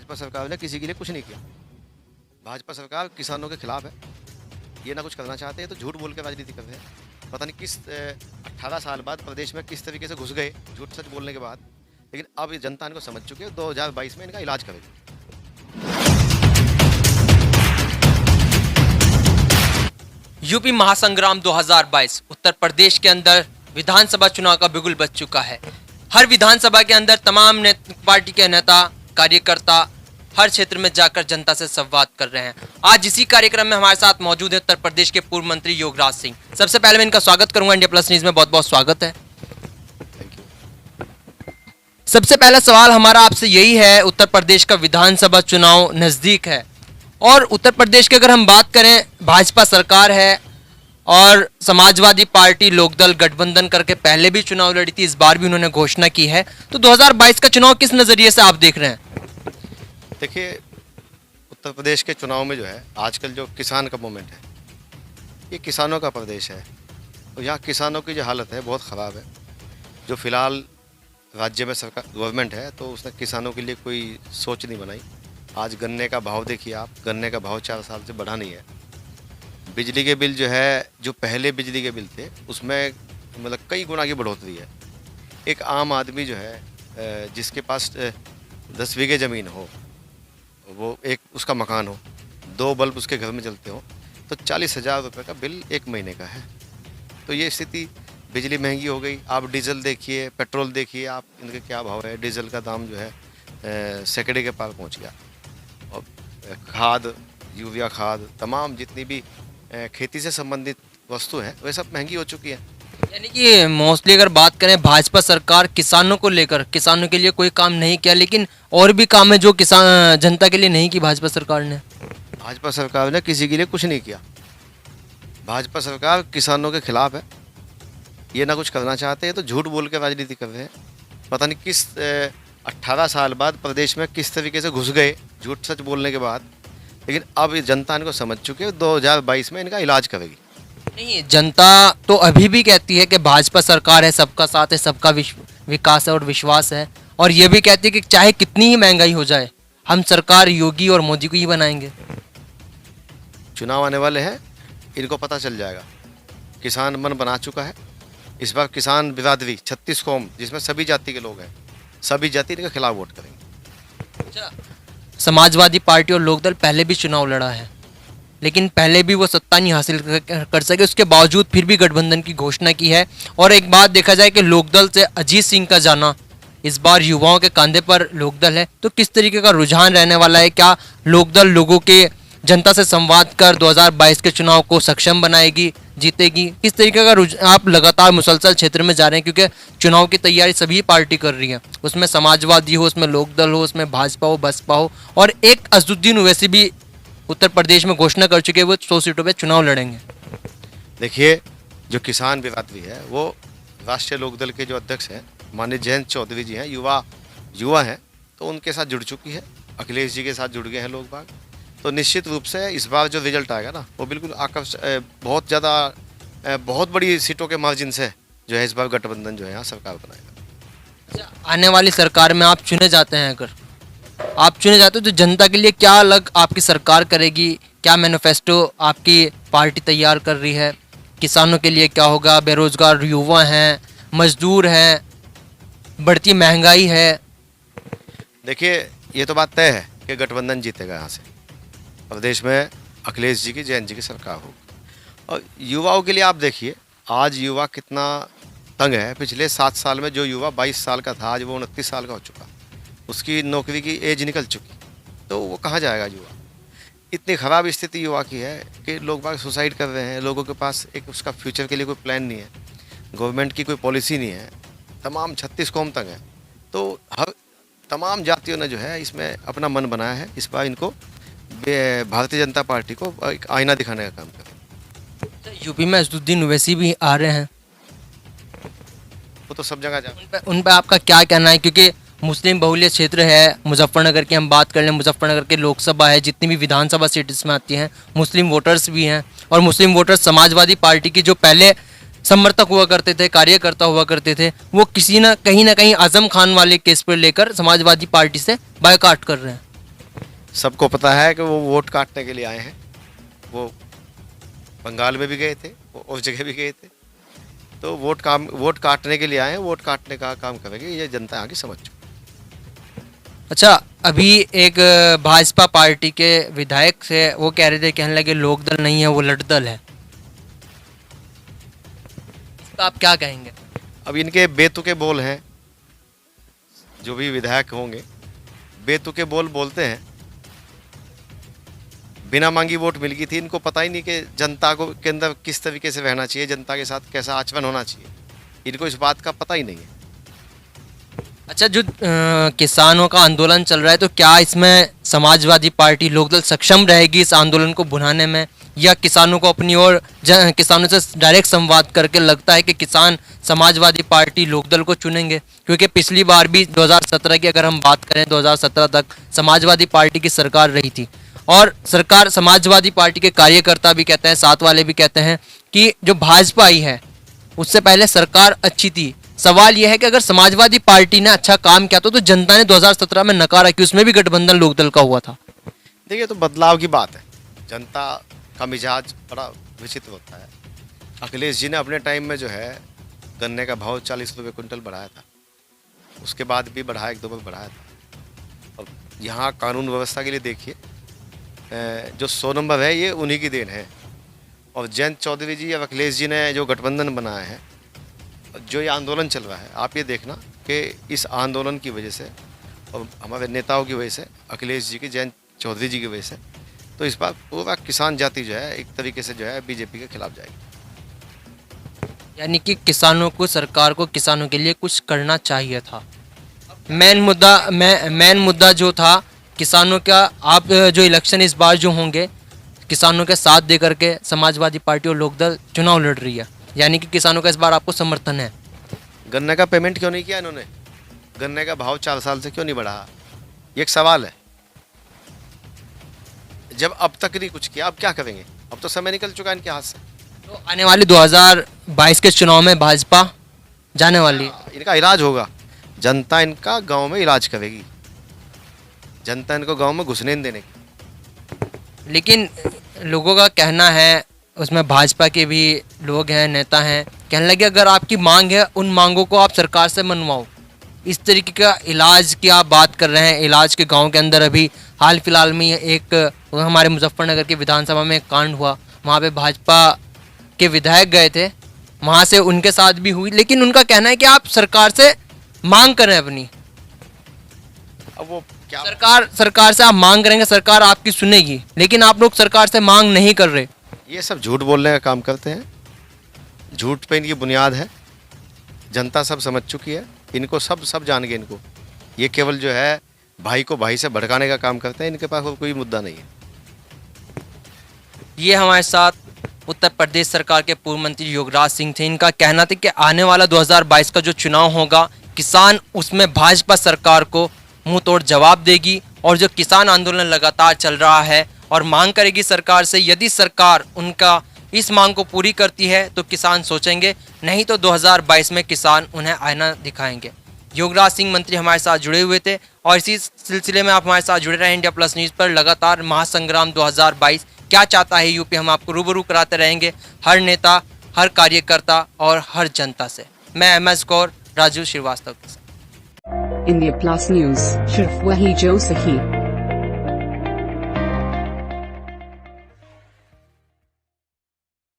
भाजपा सरकार ने किसी के लिए कुछ नहीं किया। भाजपा सरकार किसानों के खिलाफ है, ये ना कुछ करना चाहते हैं, तो झूठ बोल के राजनीति कर रहे हैं। पता नहीं किस 18 साल बाद प्रदेश में किस तरीके से घुस गए झूठ सच बोलने के बाद, लेकिन अब ये जनता इनको समझ चुकी है। 2022 में इनका इलाज करेगी। यूपी महासंग्राम 2022 उत्तर प्रदेश के अंदर विधानसभा चुनाव का बिगुल बज चुका है। हर विधानसभा के अंदर तमाम पार्टी के नेता कार्यकर्ता हर क्षेत्र में जाकर जनता से संवाद कर रहे हैं। आज इसी कार्यक्रम में हमारे साथ मौजूद है उत्तर प्रदेश के पूर्व मंत्री योगराज सिंह। सबसे पहले मैं इनका स्वागत करूंगा इंडिया प्लस न्यूज में, बहुत बहुत स्वागत है। सबसे पहला सवाल हमारा आपसे यही है, उत्तर प्रदेश का विधानसभा चुनाव नजदीक है और उत्तर प्रदेश की अगर हम बात करें, भाजपा सरकार है और समाजवादी पार्टी लोकदल गठबंधन करके पहले भी चुनाव लड़ी थी, इस बार भी उन्होंने घोषणा की है। तो 2022 का चुनाव किस नजरिए से आप देख रहे हैं? देखिए, उत्तर प्रदेश के चुनाव में जो है आजकल जो किसान का मूवमेंट है, ये किसानों का प्रदेश है और यहाँ किसानों की जो हालत है बहुत ख़राब है। जो फिलहाल राज्य में सरकार गवर्नमेंट है तो उसने किसानों के लिए कोई सोच नहीं बनाई। आज गन्ने का भाव देखिए आप, गन्ने का भाव 4 साल से बढ़ा नहीं है। बिजली के बिल जो है, जो पहले बिजली के बिल थे उसमें मतलब कई गुना की बढ़ोतरी है। एक आम आदमी जो है जिसके पास 10 बीघे ज़मीन हो, वो एक उसका मकान हो, 2 बल्ब उसके घर में जलते हो, तो 40,000 रुपये का बिल 1 महीने का है। तो ये स्थिति, बिजली महंगी हो गई। आप डीजल देखिए, पेट्रोल देखिए, आप इनके क्या भाव है। डीजल का दाम जो है सैकड़े के पार पहुंच गया। और खाद, यूरिया खाद, तमाम जितनी भी खेती से संबंधित वस्तु है वह सब महंगी हो चुकी है। यानी कि मोस्टली अगर बात करें, भाजपा सरकार किसानों को लेकर, किसानों के लिए कोई काम नहीं किया, लेकिन और भी काम है जो किसान जनता के लिए नहीं की भाजपा सरकार ने। भाजपा सरकार ने किसी के लिए कुछ नहीं किया। भाजपा सरकार किसानों के खिलाफ है, ये ना कुछ करना चाहते हैं, तो झूठ बोल के राजनीति कर रहे हैं। पता नहीं किस 18 साल बाद प्रदेश में किस तरीके से घुस गए झूठ सच बोलने के बाद, लेकिन अब जनता इनको समझ चुकी है। 2022 में इनका इलाज करेगी। नहीं, जनता तो अभी भी कहती है कि भाजपा सरकार है, सबका साथ है, सबका विकास है और विश्वास है, और ये भी कहती है कि चाहे कितनी ही महंगाई हो जाए, हम सरकार योगी और मोदी को ही बनाएंगे। चुनाव आने वाले हैं, इनको पता चल जाएगा। किसान मन बना चुका है। इस बार किसान बिरादरी 36 कौम, जिसमें सभी जाति के लोग हैं, सभी जाति इनके खिलाफ वोट करेंगे। अच्छा, समाजवादी पार्टी और लोकदल पहले भी चुनाव लड़ा है, लेकिन पहले भी वो सत्ता नहीं हासिल कर सके, उसके बावजूद फिर भी गठबंधन की घोषणा की है। और एक बात देखा जाए कि लोकदल से अजीत सिंह का जाना, इस बार युवाओं के कंधे पर लोकदल है, तो किस तरीके का रुझान रहने वाला है? क्या लोकदल लोगों के, जनता से संवाद कर 2022 के चुनाव को सक्षम बनाएगी, जीतेगी? किस तरीके का आप लगातार मुसलसल क्षेत्र में जा रहे हैं, क्योंकि चुनाव की तैयारी सभी पार्टी कर रही है, उसमें समाजवादी हो, उसमें लोकदल हो, उसमें भाजपा हो, बसपा हो, और एक असदुद्दीन ओवैसी भी उत्तर प्रदेश में घोषणा कर चुके हैं वो 100 सीटों पे चुनाव लड़ेंगे। देखिए, जो किसान बिरादरी है वो राष्ट्रीय लोकदल के जो अध्यक्ष हैं माननीय जयंत चौधरी जी हैं, युवा हैं, तो उनके साथ जुड़ चुकी है। अखिलेश जी के साथ जुड़ गए हैं लोग बाग। तो निश्चित रूप से इस बार जो रिजल्ट आएगा ना, वो बिल्कुल बहुत ज़्यादा, बहुत बड़ी सीटों के मार्जिन से जो है इस बार गठबंधन जो है यहाँ सरकार बनाएगा। आने वाली सरकार में आप चुने जाते हैं, अगर आप चुने जाते हो तो जनता के लिए क्या अलग आपकी सरकार करेगी? क्या मैनिफेस्टो आपकी पार्टी तैयार कर रही है? किसानों के लिए क्या होगा? बेरोजगार युवा हैं, मजदूर हैं, बढ़ती महंगाई है। देखिए, ये तो बात तय है कि गठबंधन जीतेगा यहाँ से। प्रदेश में अखिलेश जी की, जयंत जी की सरकार होगी। और युवाओं के लिए आप देखिए, आज युवा कितना तंग है। पिछले 7 साल में जो युवा 22 साल का था, आज वो 29 साल का हो चुका। उसकी नौकरी की एज निकल चुकी, तो वो कहाँ जाएगा युवा? इतनी ख़राब स्थिति युवा की है कि लोग बाग सुसाइड कर रहे हैं। लोगों के पास एक उसका फ्यूचर के लिए कोई प्लान नहीं है, गवर्नमेंट की कोई पॉलिसी नहीं है। तमाम 36 कौम तक है, तो हर तमाम जातियों ने जो है इसमें अपना मन बनाया है। इस बार इनको भारतीय जनता पार्टी को एक आईना दिखाने का काम करें। यूपी में असदुद्दीन ओवैसी भी आ रहे हैं, वो तो सब जगह जा। उन पे आपका क्या कहना है? क्योंकि मुस्लिम बहुल्य क्षेत्र है, मुजफ्फरनगर की हम बात कर लें, मुजफ्फरनगर के लोकसभा है, जितनी भी विधानसभा सीट इसमें आती हैं, मुस्लिम वोटर्स भी हैं, और मुस्लिम वोटर्स समाजवादी पार्टी की जो पहले समर्थक हुआ करते थे, कार्यकर्ता हुआ करते थे, वो किसी ना कहीं आजम खान वाले केस पर लेकर समाजवादी पार्टी से बायकॉट कर रहे हैं। सबको पता है कि वो वोट काटने के लिए आए हैं। वो बंगाल में भी गए थे, वो उस जगह भी गए थे। तो वोट काटने के लिए आए हैं, वोट काटने का काम करेंगे, ये जनता यहाँ की समझ चुकी। अच्छा, अभी एक भाजपा पार्टी के विधायक से वो कह रहे थे, कहने लगे लोकदल नहीं है वो लटदल है। इस पर आप क्या कहेंगे? अब इनके बेतुके बोल हैं, जो भी विधायक होंगे बेतुके बोल बोलते हैं। बिना मांगी वोट मिल गई थी, इनको पता ही नहीं कि जनता को के अंदर किस तरीके से रहना चाहिए, जनता के साथ कैसा आचरण होना चाहिए, इनको इस बात का पता ही नहीं है। अच्छा, जो किसानों का आंदोलन चल रहा है, तो क्या इसमें समाजवादी पार्टी लोकदल सक्षम रहेगी इस आंदोलन को भुनाने में, या किसानों को अपनी ओर किसानों से डायरेक्ट संवाद करके लगता है कि किसान समाजवादी पार्टी लोकदल को चुनेंगे? क्योंकि पिछली बार भी 2017 की अगर हम बात करें, 2017 तक समाजवादी पार्टी की सरकार रही थी, और सरकार समाजवादी पार्टी के कार्यकर्ता भी कहते हैं, साथ वाले भी कहते हैं कि जो भाजपा आई है उससे पहले सरकार अच्छी थी। सवाल यह है कि अगर समाजवादी पार्टी ने अच्छा काम किया तो जनता ने 2017 में नकारा कि उसमें भी गठबंधन लोकदल का हुआ था। देखिए, तो बदलाव की बात है, जनता का मिजाज बड़ा विचित्र होता है। अखिलेश जी ने अपने टाइम में जो है गन्ने का भाव 40 रुपये कुंटल बढ़ाया था, उसके बाद भी बढ़ाया, एक दो बार बढ़ाया था। और यहाँ कानून व्यवस्था के लिए देखिए, जो 100 नंबर है ये उन्हीं की देन है। और जयंत चौधरी जी या अखिलेश जी ने जो गठबंधन बनाया है, जो ये आंदोलन चल रहा है, आप ये देखना कि इस आंदोलन की वजह से और हमारे नेताओं की वजह से, अखिलेश जी की, जयंत चौधरी जी की वजह से, तो इस बार पूरा किसान जाति जो है एक तरीके से जो है बीजेपी के खिलाफ जाएगी। यानी कि किसानों को, सरकार को किसानों के लिए कुछ करना चाहिए था। मेन मुद्दा जो था किसानों का, आप जो इलेक्शन इस बार जो होंगे किसानों के साथ दे करके समाजवादी पार्टी और लोकदल चुनाव लड़ रही है, यानी कि किसानों का इस बार आपको समर्थन है। गन्ने का पेमेंट क्यों नहीं किया इन्होंने? गन्ने का भाव 4 साल से क्यों नहीं बढ़ा? ये एक सवाल है। जब अब तक नहीं कुछ किया, अब क्या करेंगे? अब तो समय निकल चुका है इनके हाथ से। तो आने वाले 2022 के चुनाव में भाजपा जाने वाली, इनका इलाज होगा, जनता इनका गांव में इलाज करेगी, जनता इनको गांव में घुसने नहीं देने की। लेकिन लोगों का कहना है, उसमें भाजपा के भी लोग हैं, नेता हैं, कहने लगे अगर आपकी मांग है उन मांगों को आप सरकार से मनवाओ। इस तरीके का इलाज की आप बात कर रहे हैं, इलाज के गांव के अंदर अभी हाल फिलहाल में एक हमारे मुजफ्फरनगर के विधानसभा में एक कांड हुआ, वहाँ पे भाजपा के विधायक गए थे, वहाँ से उनके साथ भी हुई, लेकिन उनका कहना है कि आप सरकार से मांग करें अपनी। अब वो क्या, सरकार से आप मांग करेंगे, सरकार आपकी सुनेगी, लेकिन आप लोग सरकार से मांग नहीं कर रहे। ये सब झूठ बोलने का काम करते हैं, झूठ पे इनकी बुनियाद है, जनता सब समझ चुकी है, इनको सब जान गए इनको। ये केवल जो है भाई को भाई से भड़काने का काम करते हैं, इनके पास कोई मुद्दा नहीं है। ये हमारे साथ उत्तर प्रदेश सरकार के पूर्व मंत्री योगराज सिंह थे। इनका कहना था कि आने वाला 2022 का जो चुनाव होगा, किसान उसमें भाजपा सरकार को मुंह तोड़ जवाब देगी, और जो किसान आंदोलन लगातार चल रहा है और मांग करेगी सरकार से, यदि सरकार उनका इस मांग को पूरी करती है तो किसान सोचेंगे, नहीं तो 2022 में किसान उन्हें आईना दिखाएंगे। योगराज सिंह मंत्री हमारे साथ जुड़े हुए थे, और इसी सिलसिले में आप हमारे साथ जुड़े रहे इंडिया प्लस न्यूज़ पर। लगातार महासंग्राम 2022 क्या चाहता है यूपी, हम आपको रूबरू कराते रहेंगे, हर नेता, हर कार्यकर्ता और हर जनता से। मैं MS गौर, राजू श्रीवास्तव के साथ। इंडिया प्लस न्यूज, सिर्फ वही जो सही।